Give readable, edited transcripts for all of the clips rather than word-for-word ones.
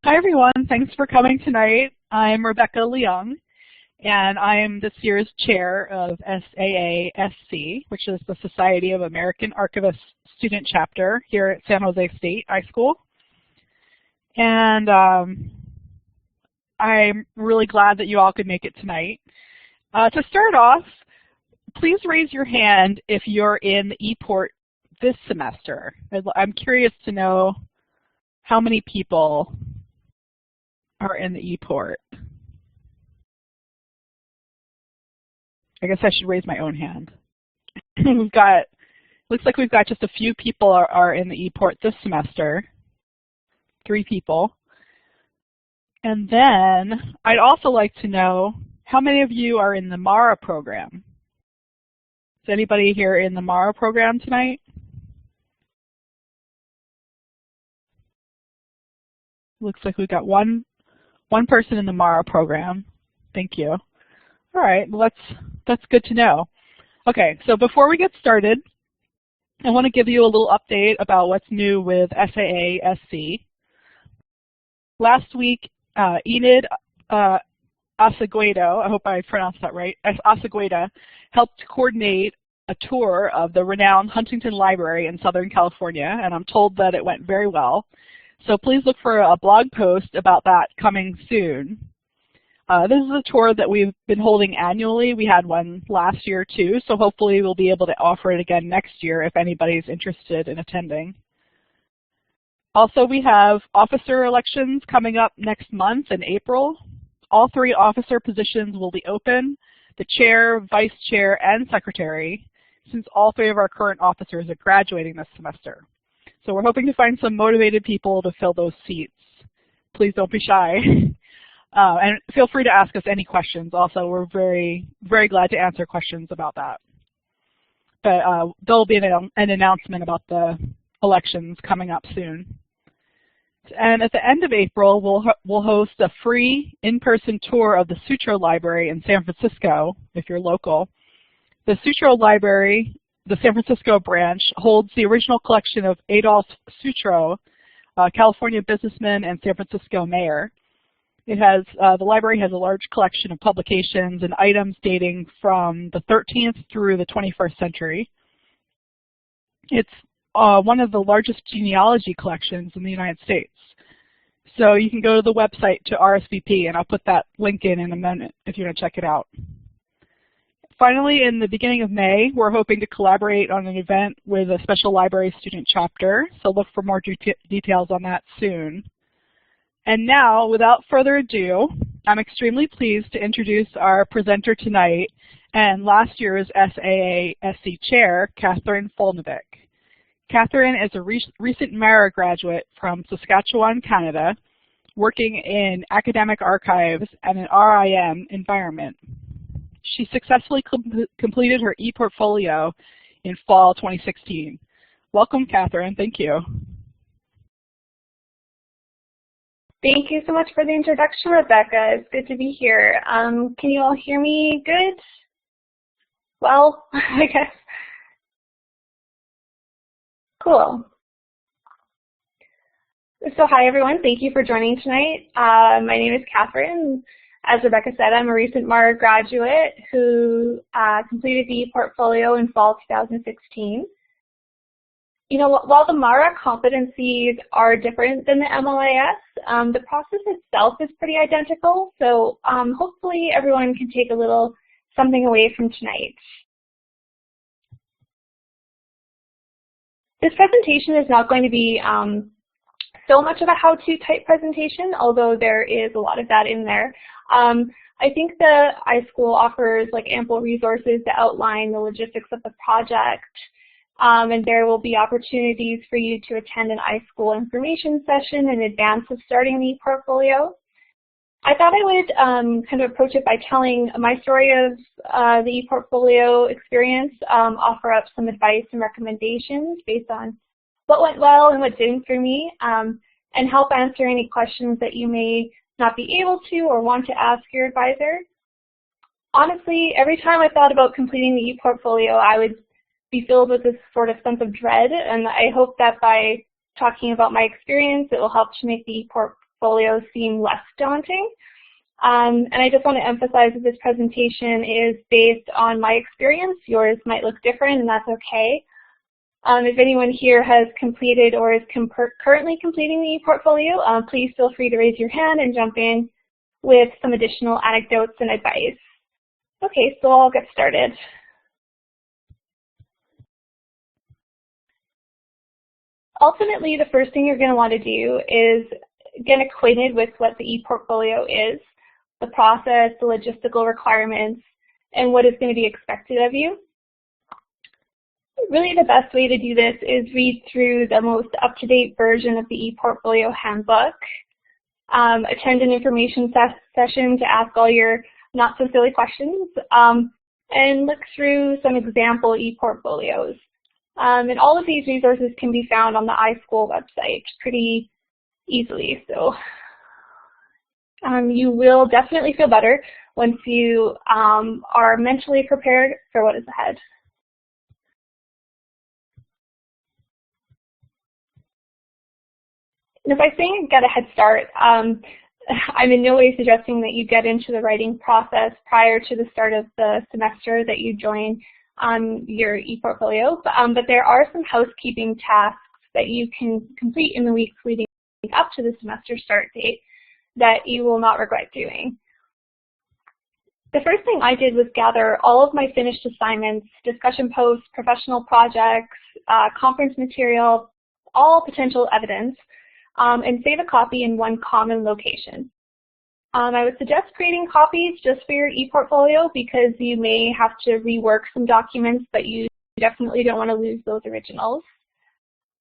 Hi everyone, thanks for coming tonight. I'm Rebecca Leung, and I am this year's chair of SAASC, which is the Society of American Archivists Student Chapter here at San Jose State High School. And I'm really glad that you all could make it tonight. To start off, please raise your hand if you're in the ePort this semester. I'm curious to know how many people are in the ePort. I guess I should raise my own hand. Looks like we've got just a few people are in the ePort this semester. 3 people. And then I'd also like to know how many of you are in the MARA program. Is anybody here in the MARA program tonight? Looks like we've got one person in the MARA program. Thank you. All right, well, that's good to know. Okay, so before we get started, I want to give you a little update about what's new with SAASC. Last week, Enid Aceguedo, I hope I pronounced that right, Acegueda, helped coordinate a tour of the renowned Huntington Library in Southern California, and I'm told that it went very well. So please look for a blog post about that coming soon. This is a tour that we've been holding annually. We had one last year too, so hopefully we'll be able to offer it again next year if anybody's interested in attending. Also, we have officer elections coming up next month in April. All 3 officer positions will be open, the chair, vice chair, and secretary, since all 3 of our current officers are graduating this semester. So we're hoping to find some motivated people to fill those seats. Please don't be shy. And feel free to ask us any questions. Also, we're very, very glad to answer questions about that. But there'll be an announcement about the elections coming up soon. And at the end of April, we'll host a free in-person tour of the Sutro Library in San Francisco, if you're local. The Sutro Library, the San Francisco branch, holds the original collection of Adolph Sutro, California businessman and San Francisco mayor. The library has a large collection of publications and items dating from the 13th through the 21st century. It's one of the largest genealogy collections in the United States. So you can go to the website to RSVP, and I'll put that link in a minute if you want to check it out. Finally, in the beginning of May, we're hoping to collaborate on an event with a special library student chapter, so look for more details on that soon. And now, without further ado, I'm extremely pleased to introduce our presenter tonight and last year's SAASC chair, Catherine Folnovic. Catherine is a recent MARA graduate from Saskatchewan, Canada, working in academic archives and an RIM environment. She successfully completed her e-portfolio in fall 2016. Welcome, Catherine. Thank you. Thank you so much for the introduction, Rebecca. It's good to be here. Can you all hear me good? Well, I guess. Cool. So hi, everyone. Thank you for joining tonight. My name is Catherine. As Rebecca said, I'm a recent MARA graduate who completed the portfolio in fall 2016. You know, while the MARA competencies are different than the MLIS, the process itself is pretty identical. So hopefully everyone can take a little something away from tonight. This presentation is not going to be so much of a how-to type presentation, although there is a lot of that in there. I think the iSchool offers ample resources to outline the logistics of the project, and there will be opportunities for you to attend an iSchool information session in advance of starting the portfolio. I thought I would kind of approach it by telling my story of the portfolio experience, offer up some advice and recommendations based on what went well and what didn't for me, and help answer any questions that you may not be able to or want to ask your advisor. Honestly, every time I thought about completing the e-portfolio, I would be filled with this sort of sense of dread, and I hope that by talking about my experience, it will help to make the e-portfolio seem less daunting. And I just want to emphasize that this presentation is based on my experience. Yours might look different, and that's okay. If anyone here has completed or is currently completing the e-portfolio, please feel free to raise your hand and jump in with some additional anecdotes and advice. Okay, so I'll get started. Ultimately, the first thing you're going to want to do is get acquainted with what the e-portfolio is, the process, the logistical requirements, and what is going to be expected of you. Really, the best way to do this is read through the most up-to-date version of the e-portfolio handbook, attend an information session to ask all your not-so-silly questions, and look through some example e-portfolios. And all of these resources can be found on the iSchool website pretty easily. So you will definitely feel better once you are mentally prepared for what is ahead. And by saying get a head start, I'm in no way suggesting that you get into the writing process prior to the start of the semester that you join your e-portfolio, but there are some housekeeping tasks that you can complete in the weeks leading up to the semester start date that you will not regret doing. The first thing I did was gather all of my finished assignments, discussion posts, professional projects, conference material, all potential evidence, and save a copy in one common location. I would suggest creating copies just for your e-portfolio because you may have to rework some documents, but you definitely don't want to lose those originals.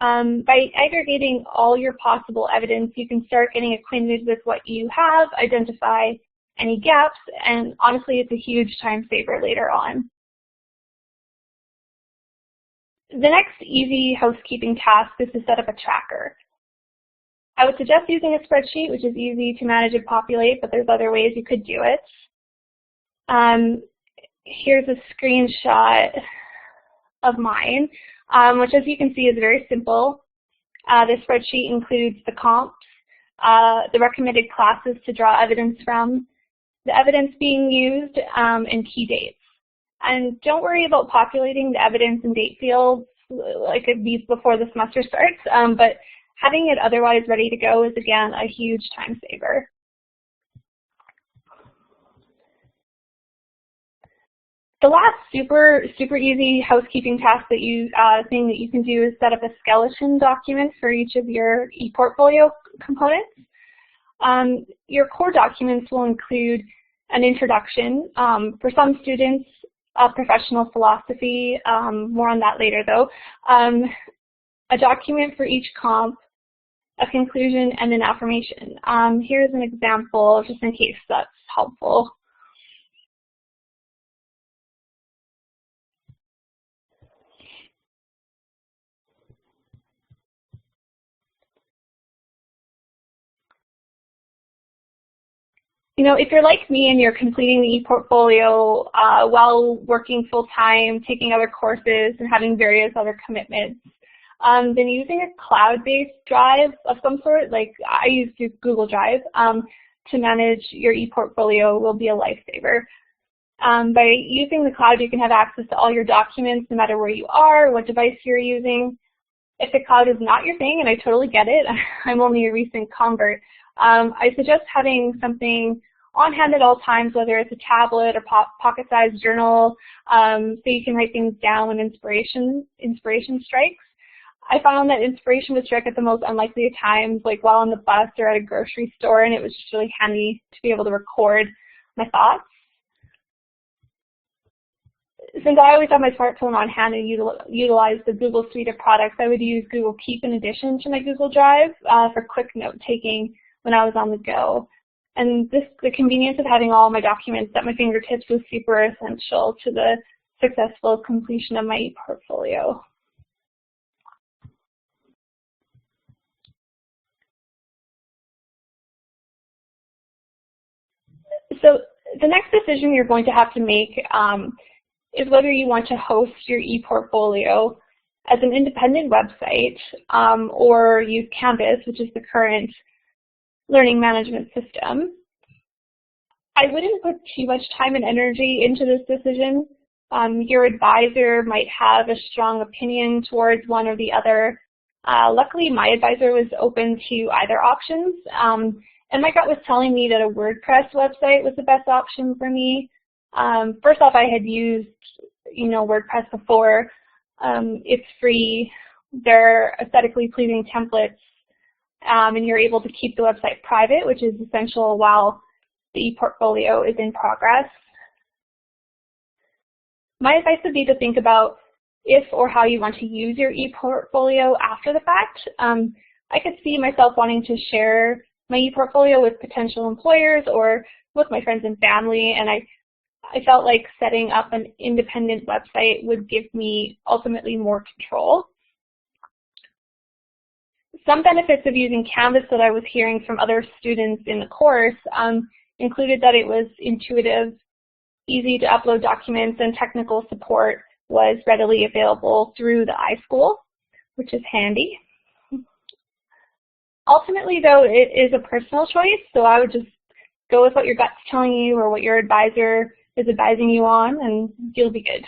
By aggregating all your possible evidence, you can start getting acquainted with what you have, identify any gaps, and honestly, it's a huge time saver later on. The next easy housekeeping task is to set up a tracker. I would suggest using a spreadsheet, which is easy to manage and populate, but there's other ways you could do it. Here's a screenshot of mine, which as you can see is very simple. This spreadsheet includes the comps, the recommended classes to draw evidence from, the evidence being used, and key dates. And don't worry about populating the evidence and date fields like these before the semester starts, but having it otherwise ready to go is, again, a huge time saver. The last super easy housekeeping task that thing that you can do is set up a skeleton document for each of your e-portfolio components. Your core documents will include an introduction. For some students, professional philosophy, more on that later though, a document for each comp, a conclusion, and an affirmation. Here's an example, just in case that's helpful. You know, if you're like me and you're completing the e-portfolio while working full-time, taking other courses, and having various other commitments, then using a cloud-based drive of some sort, like I use Google Drive, to manage your e-portfolio will be a lifesaver. By using the cloud, you can have access to all your documents no matter where you are, what device you're using. If the cloud is not your thing, and I totally get it, I'm only a recent convert, I suggest having something on hand at all times, whether it's a tablet or pocket-sized journal, so you can write things down when inspiration strikes. I found that inspiration would strike at the most unlikely of times, like while on the bus or at a grocery store, and it was just really handy to be able to record my thoughts. Since I always have my smartphone on hand and utilize the Google suite of products, I would use Google Keep in addition to my Google Drive for quick note-taking when I was on the go. And the convenience of having all my documents at my fingertips was super essential to the successful completion of my e-portfolio. So the next decision you're going to have to make is whether you want to host your e-portfolio as an independent website or use Canvas, which is the current learning management system. I wouldn't put too much time and energy into this decision. Your advisor might have a strong opinion towards one or the other. Luckily, my advisor was open to either options, and my gut was telling me that a WordPress website was the best option for me. First off, I had used, WordPress before. It's free. They're aesthetically pleasing templates, and you're able to keep the website private, which is essential while the e-portfolio is in progress. My advice would be to think about if or how you want to use your e-portfolio after the fact. I could see myself wanting to share my e-portfolio with potential employers or with my friends and family, and I felt like setting up an independent website would give me ultimately more control. Some benefits of using Canvas that I was hearing from other students in the course included that it was intuitive, easy to upload documents, and technical support was readily available through the iSchool, which is handy. Ultimately, though, it is a personal choice, so I would just go with what your gut's telling you or what your advisor is advising you on, and you'll be good.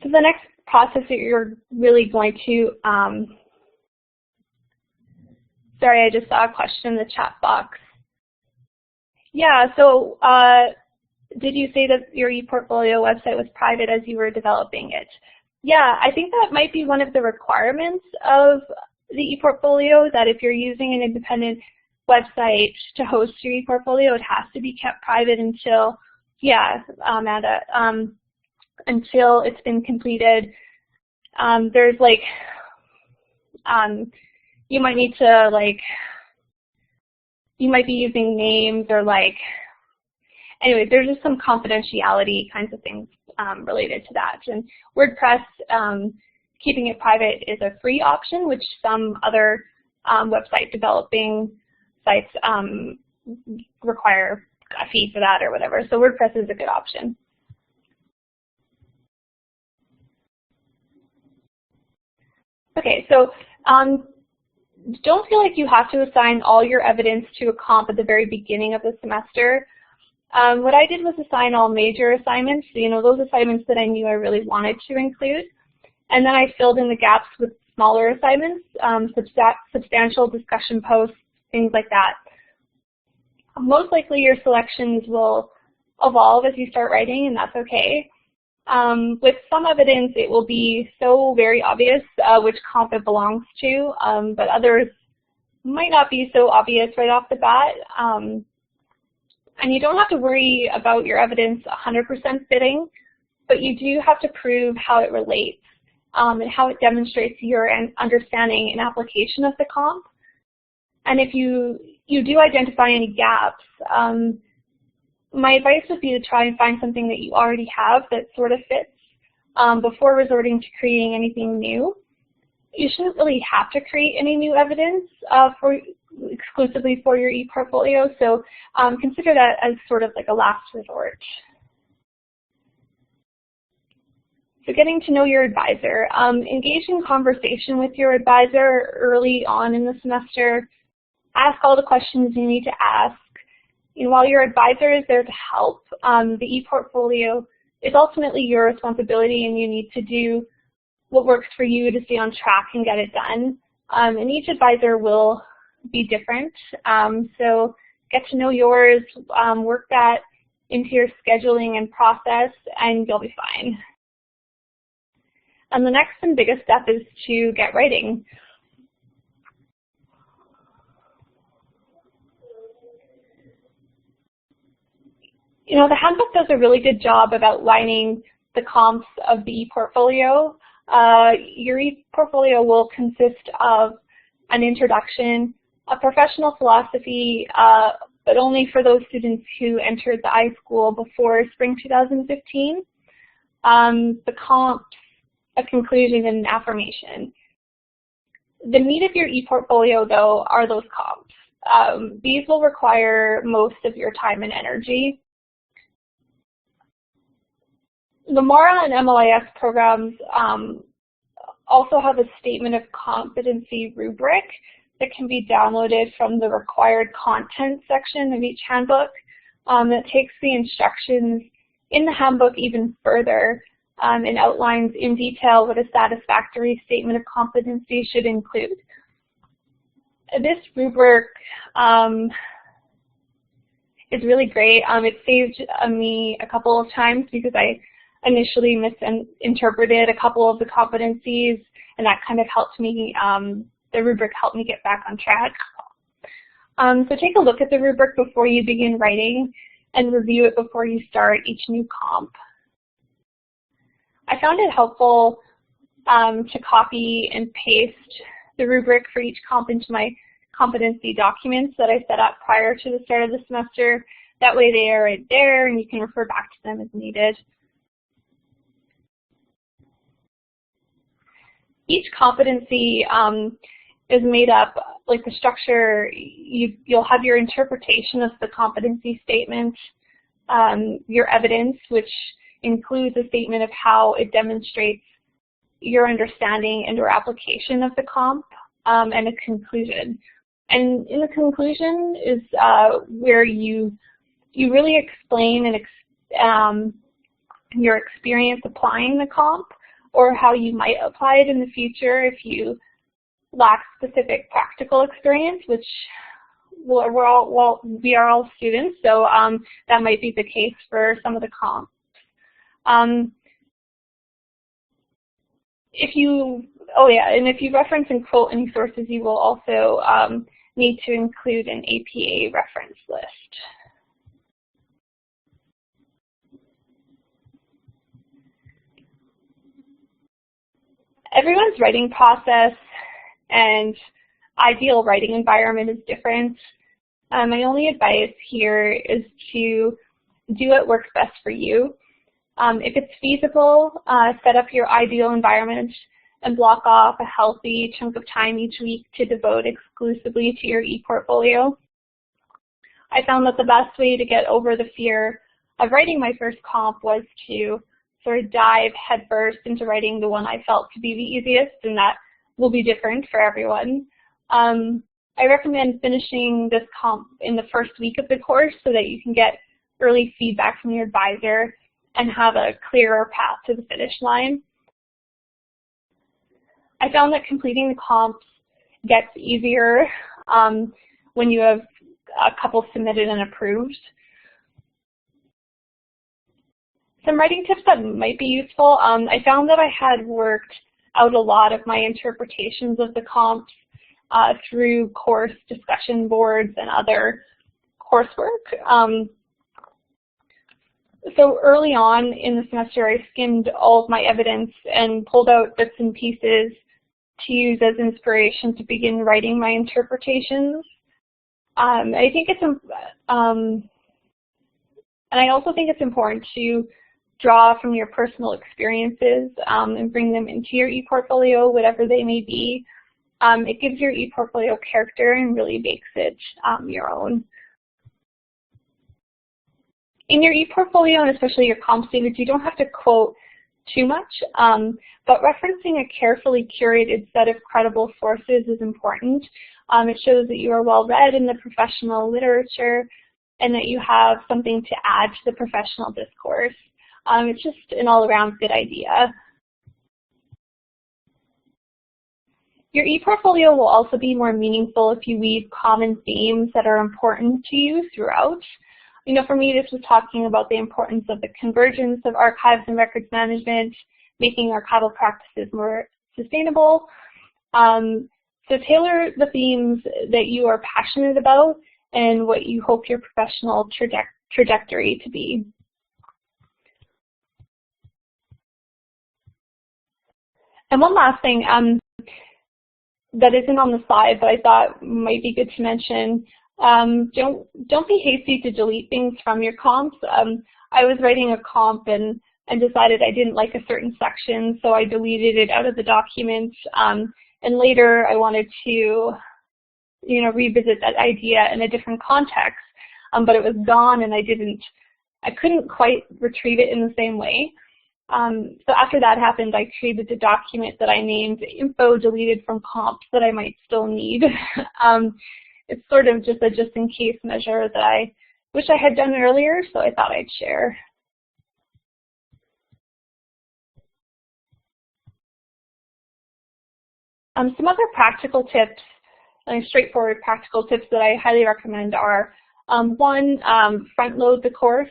So the next process that you're really going to, sorry, I just saw a question in the chat box. Yeah, so did you say that your ePortfolio website was private as you were developing it? Yeah, I think that might be one of the requirements of the ePortfolio, that if you're using an independent website to host your ePortfolio, it has to be kept private until, yeah, Amanda, until it's been completed. There's like, you might need to you might be using names or anyway, there's just some confidentiality kinds of things related to that. And WordPress, keeping it private is a free option, which some other website developing sites require a fee for that or whatever. So WordPress is a good option. Okay, so don't feel like you have to assign all your evidence to a comp at the very beginning of the semester. What I did was assign all major assignments, those assignments that I knew I really wanted to include. And then I filled in the gaps with smaller assignments, substantial discussion posts, things like that. Most likely your selections will evolve as you start writing, and that's okay. With some evidence, it will be so very obvious which comp it belongs to, but others might not be so obvious right off the bat. And you don't have to worry about your evidence 100% fitting, but you do have to prove how it relates and how it demonstrates your understanding and application of the comp. And if you do identify any gaps, my advice would be to try and find something that you already have that sort of fits before resorting to creating anything new. You shouldn't really have to create any new evidence exclusively for your ePortfolio, so consider that as sort of like a last resort. So getting to know your advisor. Engage in conversation with your advisor early on in the semester. Ask all the questions you need to ask. While your advisor is there to help, the ePortfolio is ultimately your responsibility, and you need to do what works for you to stay on track and get it done. And each advisor will be different, so get to know yours, work that into your scheduling and process, and you'll be fine. And the next and biggest step is to get writing. The handbook does a really good job of outlining the comps of the ePortfolio. Your ePortfolio will consist of an introduction, a professional philosophy, but only for those students who entered the iSchool before spring 2015, the comps, a conclusion, and an affirmation. The meat of your ePortfolio, though, are those comps. These will require most of your time and energy. The MARA and MLIS programs also have a statement of competency rubric that can be downloaded from the required content section of each handbook. That takes the instructions in the handbook even further and outlines in detail what a satisfactory statement of competency should include. This rubric is really great. It saved me a couple of times because I initially misinterpreted a couple of the competencies, and that kind of helped me, the rubric helped me get back on track. So take a look at the rubric before you begin writing and review it before you start each new comp. I found it helpful to copy and paste the rubric for each comp into my competency documents that I set up prior to the start of the semester. That way they are right there and you can refer back to them as needed. Each competency is made up, like the structure, you'll have your interpretation of the competency statement, your evidence, which includes a statement of how it demonstrates your understanding and or application of the comp, and a conclusion. And in the conclusion is where you really explain and your experience applying the comp, or how you might apply it in the future if you lack specific practical experience, which we are all students, so that might be the case for some of the comps. If you reference and quote any sources, you will also need to include an APA reference list. Everyone's writing process and ideal writing environment is different. My only advice here is to do what works best for you. If it's feasible, set up your ideal environment and block off a healthy chunk of time each week to devote exclusively to your e-portfolio. I found that the best way to get over the fear of writing my first comp was to sort of dive headfirst into writing the one I felt to be the easiest, and that will be different for everyone. I recommend finishing this comp in the first week of the course so that you can get early feedback from your advisor and have a clearer path to the finish line. I found that completing the comps gets easier when you have a couple submitted and approved. Some writing tips that might be useful. I found that I had worked out a lot of my interpretations of the comps through course discussion boards and other coursework. So early on in the semester, I skimmed all of my evidence and pulled out bits and pieces to use as inspiration to begin writing my interpretations. I think it's, and I also think it's important to draw from your personal experiences and bring them into your e-portfolio, whatever they may be. It gives your e-portfolio character and really makes it your own. In your e-portfolio, and especially your comp statements, you don't have to quote too much, but referencing a carefully curated set of credible sources is important. It shows that you are well read in the professional literature and that you have something to add to the professional discourse. It's just an all-around good idea. Your e-portfolio will also be more meaningful if you weave common themes that are important to you throughout. You know, for me, this was talking about the importance of the convergence of archives and records management, making archival practices more sustainable. So tailor the themes that you are passionate about and what you hope your professional trajectory to be. And one last thing that isn't on the slide, but I thought might be good to mention. Don't be hasty to delete things from your comps. I was writing a comp and decided I didn't like a certain section, so I deleted it out of the document. And later I wanted to, revisit that idea in a different context, but it was gone and I couldn't quite retrieve it in the same way. So after that happened, I created a document that I named info deleted from comps that I might still need. It's sort of just a just-in-case measure that I wish I had done earlier, so I thought I'd share. Some other practical tips, straightforward practical tips that I highly recommend are, one, front load the course.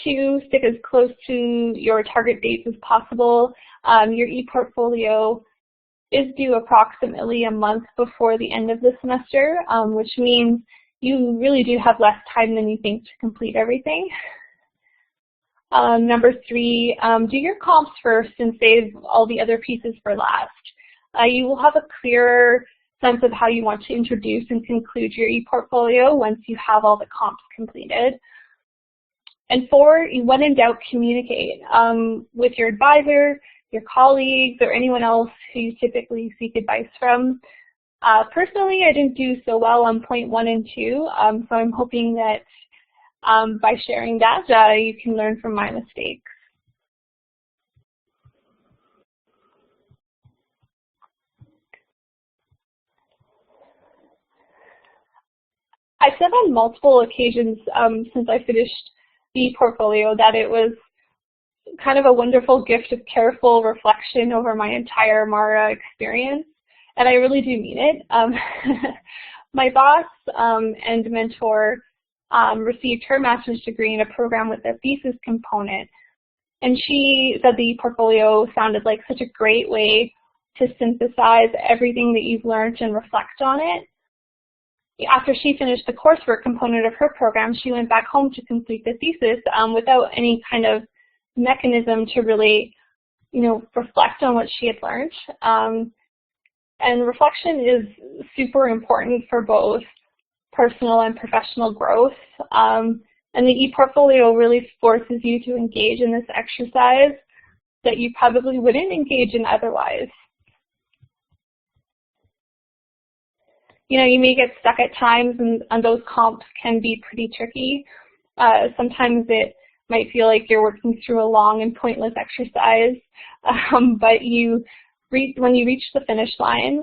Two, stick as close to your target dates as possible. Your e-portfolio is due approximately a month before the end of the semester, which means you really do have less time than you think to complete everything. Number three, do your comps first and save all the other pieces for last. You will have a clearer sense of how you want to introduce and conclude your e-portfolio once you have all the comps completed. And four, when in doubt, communicate with your advisor, your colleagues, or anyone else who you typically seek advice from. Personally, I didn't do so well on point 1 and 2, so I'm hoping that by sharing that, you can learn from my mistakes. I've said on multiple occasions since I finished the portfolio that it was kind of a wonderful gift of careful reflection over my entire MARA experience, and I really do mean it. My boss and mentor received her master's degree in a program with a thesis component, and she said the portfolio sounded like such a great way to synthesize everything that you've learned and reflect on it. After she finished the coursework component of her program, she went back home to complete the thesis without any kind of mechanism to really, reflect on what she had learned. And reflection is super important for both personal and professional growth. And the e-portfolio really forces you to engage in this exercise that you probably wouldn't engage in otherwise. You may get stuck at times, and those comps can be pretty tricky. Sometimes it might feel like you're working through a long and pointless exercise, but when you reach the finish line,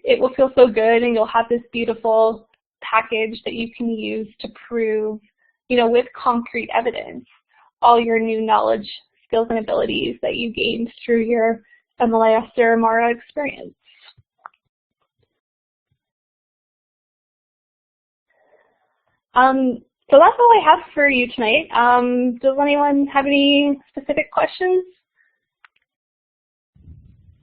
it will feel so good, and you'll have this beautiful package that you can use to prove, with concrete evidence, all your new knowledge, skills, and abilities that you gained through your MLIS or MARA experience. So that's all I have for you tonight. Does anyone have any specific questions?